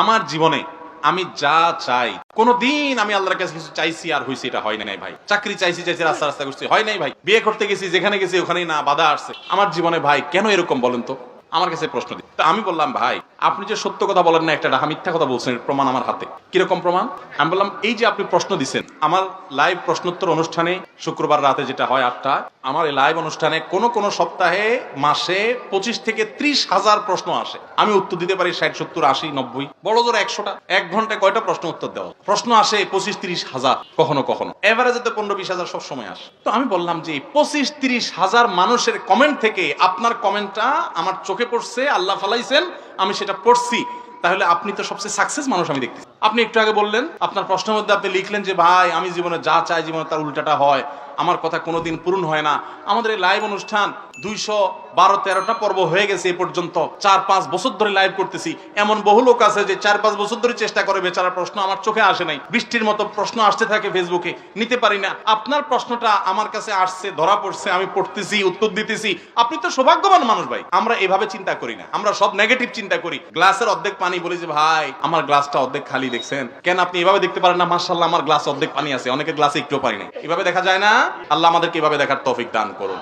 আমার জীবনে আমি যা চাই, কোনদিন আমি আল্লাহর কাছে কিছু চাইছি আর হইছে এটা হয় নাই ভাই। চাকরি চাইছি রাস্তা রাস্তা করছি, হয় নাই ভাই। বিয়ে করতে গেছি, যেখানে গেছি ওখানেই না বাধা আসছে আমার জীবনে। ভাই কেন এরকম বলেন তো? আমার কাছে প্রশ্ন দিই। তো আমি বললাম, ভাই আপনি যে সত্য কথা বলেন না, একটা ডাহা মিথ্যা কথা বলছেন, প্রমাণ আমার হাতে। কিরকম প্রমাণ? আমি বললাম, এই যে আপনি প্রশ্ন দিচ্ছেন আমার লাইভ প্রশ্নোত্তর অনুষ্ঠানে, শুক্রবার রাতে যেটা হয় 8টা, আমার এই লাইভ অনুষ্ঠানে কোন সপ্তাহে মাসে 25 থেকে 30,000 প্রশ্ন আসে। আমি উত্তর দিতে পারি 60, 70, 80, 90, বড় জোর 100টা। এক ঘন্টায় কয়টা প্রশ্ন উত্তর দেওয়া? প্রশ্ন আসে 25-30,000, কখনো এভারেজে তো 15-20,000 সব সময় আসে। তো আমি বললাম যে 25-30,000 মানুষের কমেন্ট থেকে আপনার কমেন্টটা আমার চোখে পড়ছে, আল্লাহ ফালাইছেন, আমি সেটা পড়ছি। তাহলে আপনি তো সবচেয়ে সাকসেস মানুষ আমি দেখতেছি। আপনি একটু আগে বললেন, আপনার প্রশ্নের মধ্যে আপনি লিখলেন যে ভাই আমি জীবনে যা চাই জীবনে তার উল্টাটা হয়, আমার কথা কোনোদিন পূরণ হয় না। আমাদের এই লাইভ অনুষ্ঠান 212-13টা পর্ব হয়ে গেছে এ পর্যন্ত। 4-5 বছর ধরে লাইভ করতেছি। এমন বহু লোক আছে যে 4-5 বছর ধরে চেষ্টা করে, বেচারা প্রশ্ন আমার চোখে আসে নাই। বৃষ্টির মতো প্রশ্ন আসতে থাকে ফেসবুকে, নিতে পারি না। আপনার প্রশ্নটা আমার কাছে আসছে, ধরা পড়ছে, আমি পড়তেছি, উত্তর দিতেছি। আপনি তো সৌভাগ্যবান মানুষ ভাই। আমরা এভাবে চিন্তা করি না, আমরা সব নেগেটিভ চিন্তা করি। গ্লাসের অর্ধেক পানি, বলি যে ভাই আমার গ্লাসটা অর্ধেক খালি, দেখছেন? কেন আপনি এভাবে দেখতে পারেন না? মাশাআল্লাহ আমার গ্লাস অর্ধেক পানি আছে, অনেকের গ্লাসে একটু পানি নেই। এভাবে দেখা যায় না? আল্লাহ আমাদেরকে এভাবে দেখার তৌফিক দান করুন।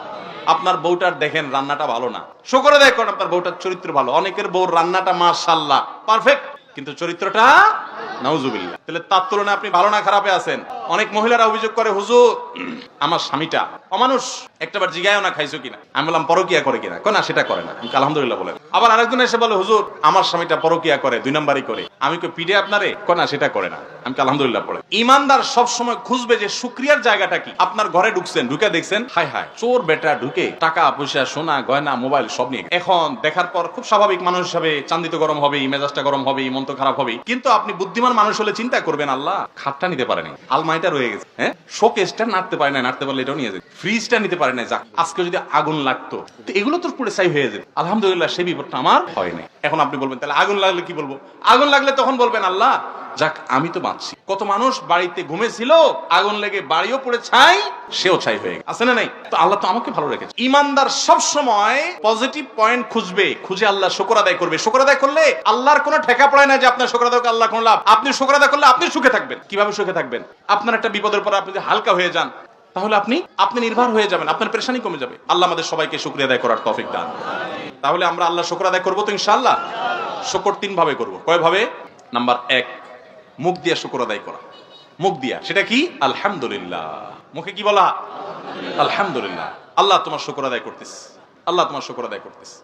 আপনার বউটার দেখেন রান্নাটা ভালো না, শুকরে দেখুন আপনার বউটার চরিত্র ভালো। অনেকের বউর রান্নাটা মাশাআল্লাহ পারফেক্ট, কিন্তু চরিত্রটা নাউজুবিল্লাহ। তাহলে তার তুলনায় আপনি ভালো না খারাপে আছেন। অনেক মহিলারা অভিযোগ করে, হুজুর আমার স্বামীটা অমানুষ, একটাবার জিগায়ও না খাইছো কিনা। আমি বললাম, পরকিয়া করে কিনা? না সেটা করে না। আমি আলহামদুলিল্লাহ বলেন। আবার আরেকজন এসে বলে, হুজুর আমার স্বামীটা পরকিয়া করে, 2 নাম্বারই করে। আমি কই পিডে আপনারে? না সেটা করে না। আমি আলহামদুলিল্লাহ পড়ে। ইমানদার সব সময় খুঁজবে যে শুকরিয়ার জায়গাটা কি। আপনার ঘরে ঢুকছেন, ঢুকে দেখছেন হায় হায় চোর বেটা ঢুকে টাকা পয়সা সোনা গয়না মোবাইল সব নিয়ে। এখন দেখার পর খুব স্বাভাবিক মানুষ হিসাবে চান্দিত গরম হবে, মেজাজটা গরম হবে, মন তো খারাপ হবে। কিন্তু আপনি বুদ্ধিমান মানুষ হলে চিন্তা করবেন, আল্লাহ খাটটা নিতে পারেনি, আলমারিটা রয়ে গেছে, হ্যাঁ শোকেসটা নাড়তে পারে না, নাড়তে পারলে এটাও নিয়ে যেত, ফ্রিজটা নিতে পারে না, যাক আজকে যদি আগুন লাগতো তো এগুলো তোর পুরো ছাই হয়ে যেত। আলহামদুলিল্লাহ সেই বিপদটা আমার হয় নাই। এখন আপনি বলবেন তাহলে আগুন লাগলে কি বলবো? আগুন লাগলে তখন বলবেন, আল্লাহ যাক আমি তো বাঁচছি। কত মানুষ বাড়িতে ঘুমেছিল, আগুন লেগে বাড়িও পড়ে ছাই, সেও ছাই হয়ে গেছে, আছে না নাই? তো আল্লাহ তো আমাকে ভালো রেখেছে। ইমানদার সব সময় পজিটিভ পয়েন্ট খুঁজবে, খুঁজে আল্লাহ শুকর আদায় করবে। শুকর আদায় করলে আল্লাহর কোনো ঠেকা পড়ে না যে আপনার শুকর আদায় করলে আল্লাহ কোনো লাভ। আপনি শুকর আদায় করলে আপনি সুখে থাকবেন। কিভাবে সুখে থাকবেন? আপনার একটা বিপদের পর আপনি যদি হালকা হয়ে যান, তাহলে আপনি নির্ভর হয়ে যাবেন, আপনার পেরেশানি কমে যাবে। আল্লাহ আমাদের সবাইকে শুকরিয়া আদায় করার তৌফিক দান। তাহলে আমরা আল্লাহ শুকর আদায় করবো তো ইনশাআল্লাহ। শুকর 3 ভাবে করবো। কয় ভাবে? নাম্বার 1, মুখ দিয়া শুকর আদায় করা। মুখ দিয়া, সেটা কি? আলহামদুলিল্লাহ। মুখে কি বলা? আলহামদুলিল্লাহ। আল্লাহ তোমার শুকর আদায় করতেছি, আল্লাহ তোমার শুকর আদায় করতেছি।